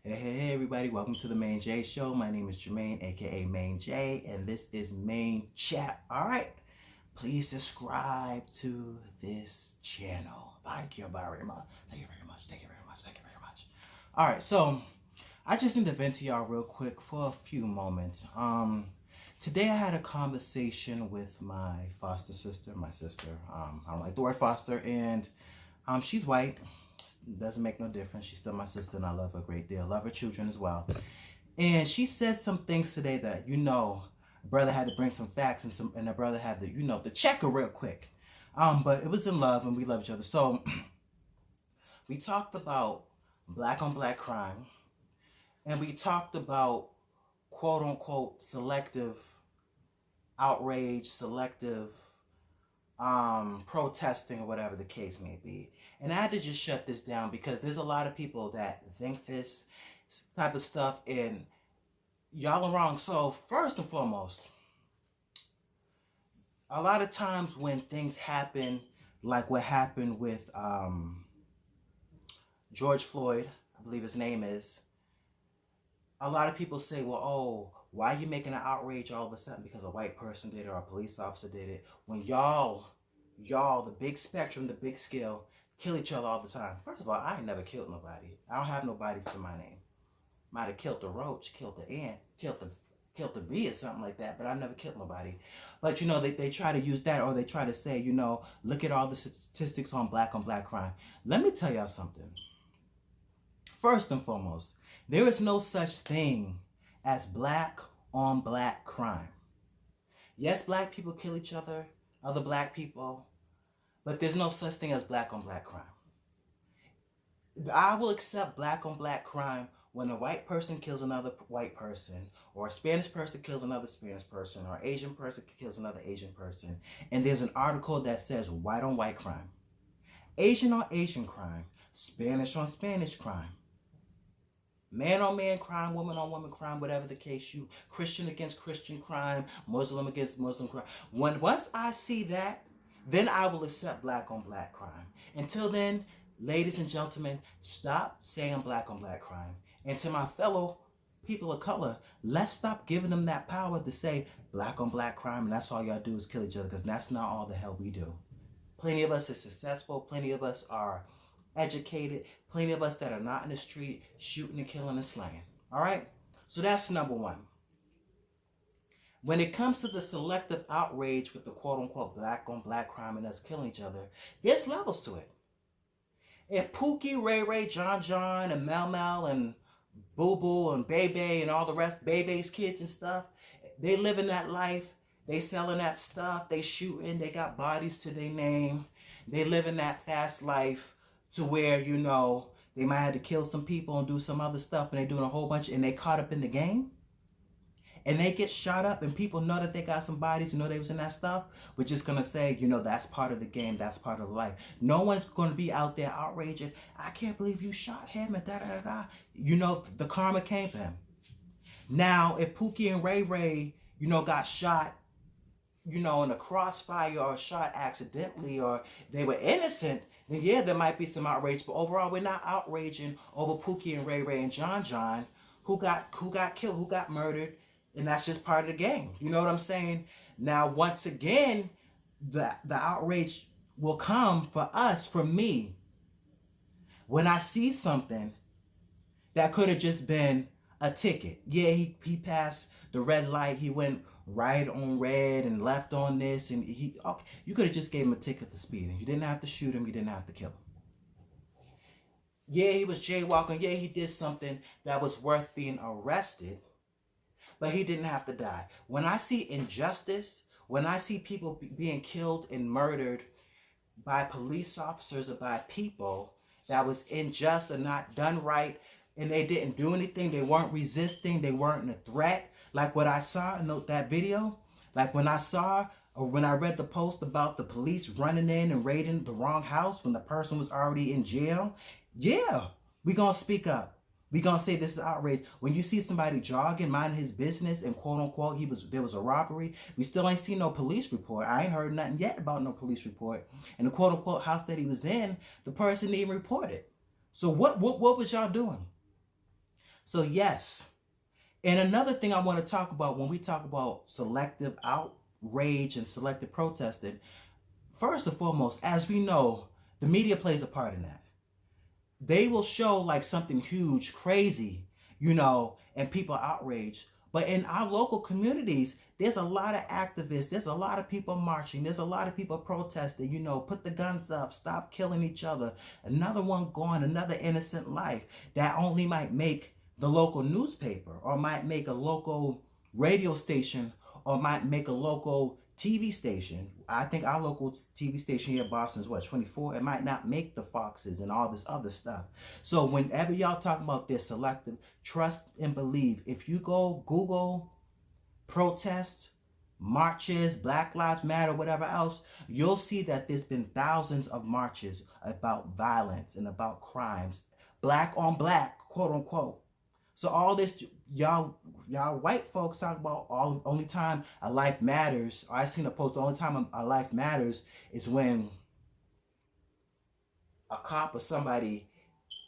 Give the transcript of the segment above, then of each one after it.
Hey, everybody, welcome to the Maine-J Show. My name is Jermaine, aka Maine-J, and this is Maine-Chat. All right, please subscribe to this channel. Thank you very much. Thank you very much. Thank you very much. Thank you very much. All right, so I just need to vent to y'all real quick for a few moments. Today I had a conversation with my foster sister, my sister. I don't like the word foster, and she's white. Doesn't make no difference. She's still my sister, and I love her a great deal. Love her children as well. And she said some things today that, brother had to bring some facts and the brother had to, to check her real quick. But it was in love, and we love each other. So we talked about black on black crime, and we talked about quote unquote selective outrage, selective protesting, or whatever the case may be. And I had to just shut this down because there's a lot of people that think this type of stuff, and y'all are wrong. So first and foremost, a lot of times when things happen, like what happened with George Floyd, I believe his name is, a lot of people say, well, oh, why are you making an outrage all of a sudden because a white person did it or a police officer did it, when y'all, the big spectrum, the big scale, kill each other all the time. First of all, I ain't never killed nobody. I don't have nobodies to my name. Might have killed the roach, killed the ant, killed the bee or something like that, but I've never killed nobody. But they try to use that, or they try to say, look at all the statistics on black crime. Let me tell y'all something. First and foremost, there is no such thing as black on black crime. Yes, black people kill each other, other black people, but there's no such thing as black on black crime. I will accept black on black crime when a white person kills another white person, or a Spanish person kills another Spanish person, or an Asian person kills another Asian person, and there's an article that says white on white crime, Asian on Asian crime, Spanish on Spanish crime, man on man crime, woman on woman crime, whatever the case, Christian against Christian crime, Muslim against Muslim crime. Once I see that, then I will accept black on black crime. Until then, ladies and gentlemen, stop saying black on black crime. And to my fellow people of color, let's stop giving them that power to say black on black crime and that's all y'all do is kill each other, because that's not all the hell we do. Plenty of us are successful, plenty of us are educated, plenty of us that are not in the street shooting and killing and slaying. All right? So that's number one. When it comes to the selective outrage with the quote-unquote black on black crime and us killing each other, there's levels to it. If Pookie, Ray Ray, John, and Mel, and Boo Boo, and Bebe, and all the rest, Bebe's kids and stuff, they living that life, they selling that stuff, they shooting, they got bodies to their name, they living that fast life to where, they might have to kill some people and do some other stuff, and they doing a whole bunch, and they caught up in the game. And they get shot up and people know that they got some bodies, they was in that stuff. We're just going to say, that's part of the game. That's part of life. No one's going to be out there outraging. I can't believe you shot him and da-da-da-da. The karma came for him. Now, if Pookie and Ray Ray, got shot, in a crossfire or shot accidentally, or they were innocent, then yeah, there might be some outrage. But overall, we're not outraging over Pookie and Ray Ray and John, who got killed, who got murdered. And that's just part of the game. You know what I'm saying? Now, once again, the outrage will come for us, for me, when I see something that could have just been a ticket. Yeah, he passed the red light. He went right on red and left on this. And you could have just gave him a ticket for speeding. You didn't have to shoot him. You didn't have to kill him. Yeah, he was jaywalking. Yeah, he did something that was worth being arrested. But he didn't have to die. When I see injustice, when I see people being killed and murdered by police officers or by people that was unjust or not done right, and they didn't do anything, they weren't resisting, they weren't a threat, like what I saw in that video, like when I saw or when I read the post about the police running in and raiding the wrong house when the person was already in jail, yeah, we gonna speak up. We gonna say this is outrage. When you see somebody jogging, minding his business, and quote unquote there was a robbery, we still ain't seen no police report. I ain't heard nothing yet about no police report. And the quote unquote house that he was in, the person didn't even report it. So what was y'all doing? So yes. And another thing I want to talk about when we talk about selective outrage and selective protesting, first and foremost, as we know, the media plays a part in that. They will show like something huge, crazy, and people outraged. But in our local communities, there's a lot of activists, there's a lot of people marching, there's a lot of people protesting, put the guns up, stop killing each other. Another one gone, another innocent life that only might make the local newspaper or might make a local radio station or might make a local TV station. I think our local TV station here in Boston is what, 24? It might not make the Foxes and all this other stuff. So whenever y'all talk about this selective, trust and believe. If you go Google protests, marches, Black Lives Matter, whatever else, you'll see that there's been thousands of marches about violence and about crimes, black on black, quote unquote. So all this, y'all white folks talk about only time a life matters. Or I seen a post, the only time a life matters is when a cop or somebody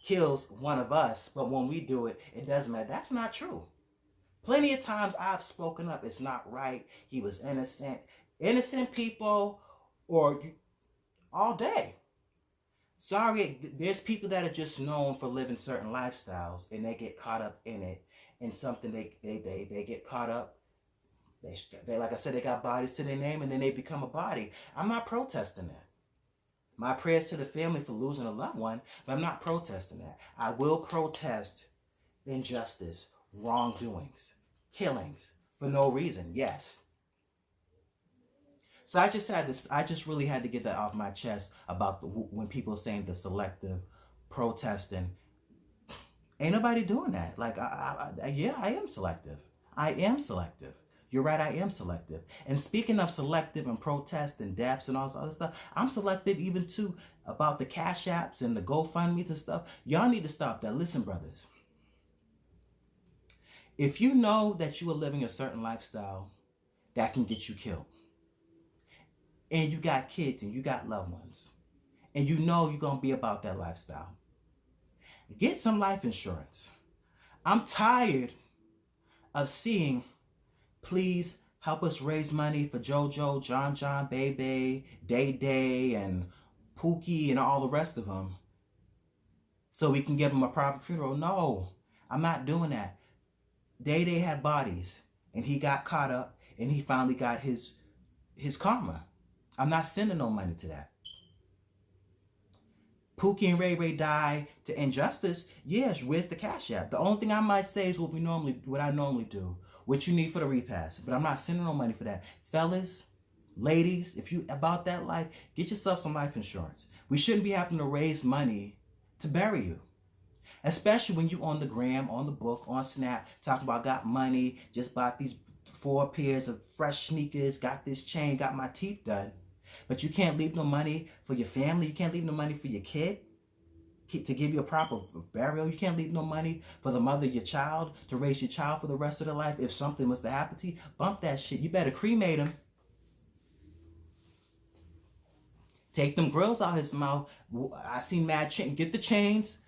kills one of us, but when we do it, it doesn't matter. That's not true. Plenty of times I've spoken up. It's not right. He was innocent. Innocent people, or all day. Sorry, there's people that are just known for living certain lifestyles, and they get caught up in it, and something they get caught up. They like I said, they got bodies to their name, and then they become a body. I'm not protesting that. My prayers to the family for losing a loved one, but I'm not protesting that. I will protest injustice, wrongdoings, killings for no reason. Yes. So I just had this. I just really had to get that off my chest about when people are saying the selective protesting. Ain't nobody doing that. Like, yeah, I am selective. I am selective. You're right, I am selective. And speaking of selective and protest and deaths and all this other stuff, I'm selective even too about the Cash Apps and the GoFundMe's and stuff. Y'all need to stop that. Listen, brothers. If you know that you are living a certain lifestyle, that can get you killed. And you got kids and you got loved ones, and you know you're going to be about that lifestyle, get some life insurance. I'm tired of seeing, please help us raise money for JoJo, John, Bebe, Day Day, and Pookie, and all the rest of them, so we can give them a proper funeral. No, I'm not doing that. Day Day had bodies, and he got caught up, and he finally got his karma. I'm not sending no money to that. Pookie and Ray Ray die to injustice. Yes, where's the Cash App? The only thing I might say is what I normally do. What you need for the repass. But I'm not sending no money for that. Fellas, ladies, if you about that life, get yourself some life insurance. We shouldn't be having to raise money to bury you. Especially when you on the gram, on the book, on Snap, talking about got money, just bought these 4 pairs of fresh sneakers, got this chain, got my teeth done. But you can't leave no money for your family. You can't leave no money for your kid to give you a proper burial. You can't leave no money for the mother of your child to raise your child for the rest of their life. If something was to happen to you, bump that shit. You better cremate him. Take them grills out his mouth. I seen Mad Chain. Get the chains.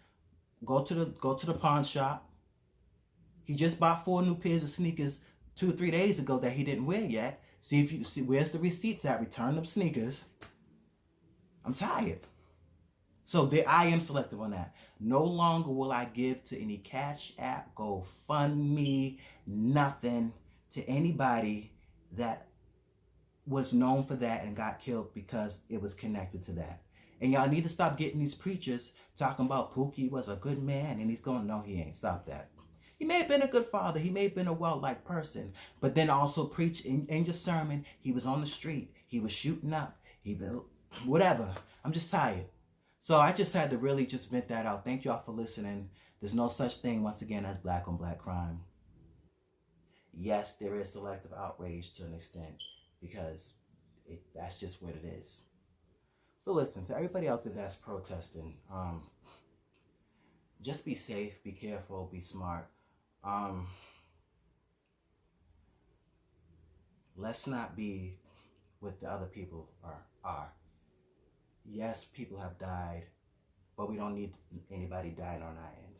Go to the pawn shop. He just bought 4 new pairs of sneakers 2 or 3 days ago that he didn't wear yet. See if you see where's the receipts at. Return them sneakers. I'm tired. So I am selective on that. No longer will I give to any Cash App, GoFundMe, nothing to anybody that was known for that and got killed because it was connected to that. And y'all need to stop getting these preachers talking about Pookie was a good man and he's going, no, he ain't. Stop that. He may have been a good father. He may have been a well-liked person. But then also preach in your sermon, he was on the street. He was shooting up. Whatever. I'm just tired. So I just had to really just vent that out. Thank y'all for listening. There's no such thing, once again, as black on black crime. Yes, there is selective outrage to an extent because that's just what it is. So listen, to everybody out there that's protesting, just be safe, be careful, be smart. Let's not be what the other people are. Yes, people have died, but we don't need anybody dying on our end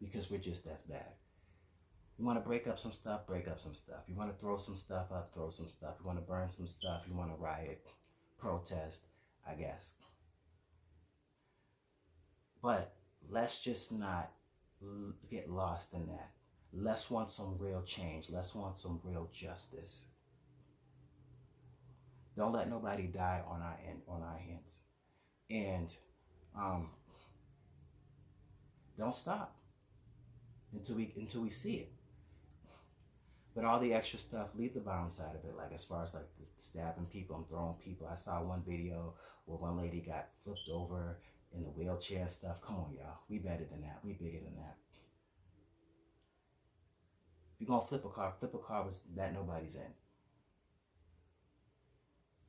because we're just as bad. You want to break up some stuff, break up some stuff. You want to throw some stuff up, throw some stuff. You want to burn some stuff, you want to riot, protest, I guess. But let's just not get lost in that. Let's want some real change. Let's want some real justice. Don't let nobody die on our hands. And don't stop until we see it. But all the extra stuff, leave the violent side of it. Like as far as like the stabbing people and throwing people. I saw one video where one lady got flipped over in the wheelchair and stuff. Come on, y'all. We better than that. We bigger than that. If you're gonna flip a car that nobody's in.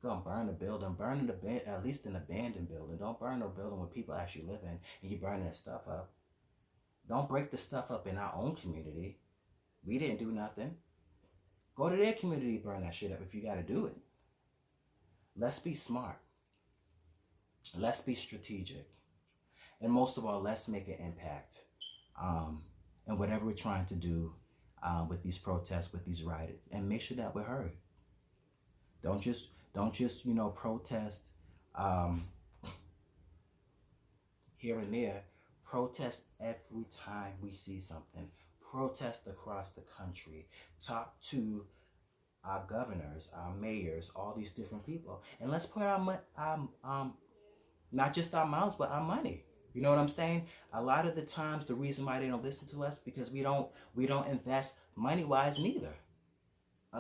You're gonna burn a building, at least an abandoned building. Don't burn no building where people actually live in and you burn that stuff up. Don't break the stuff up in our own community. We didn't do nothing. Go to their community, burn that shit up if you got to do it. Let's be smart. Let's be strategic. And most of all, let's make an impact. And whatever we're trying to do with these protests, with these riots, and make sure that we're heard. Don't just protest here and there. Protest every time we see something. Protest across the country. Talk to our governors, our mayors, all these different people, and let's put our not just our mouths but our money. You know what I'm saying? A lot of the times, the reason why they don't listen to us because we don't invest money wise neither.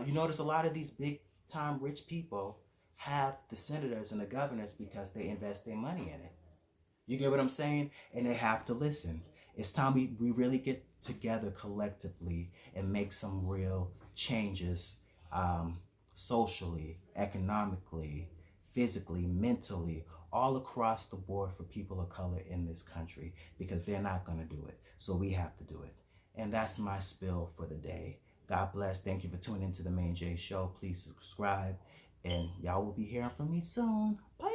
You notice a lot of these big time rich people have the senators and the governors because they invest their money in it. You get what I'm saying? And they have to listen. It's time we really get together collectively and make some real changes socially, economically, physically, mentally, all across the board for people of color in this country because they're not going to do it. So we have to do it. And that's my spill for the day. God bless. Thank you for tuning into the Maine-Chat Show. Please subscribe. And y'all will be hearing from me soon. Bye.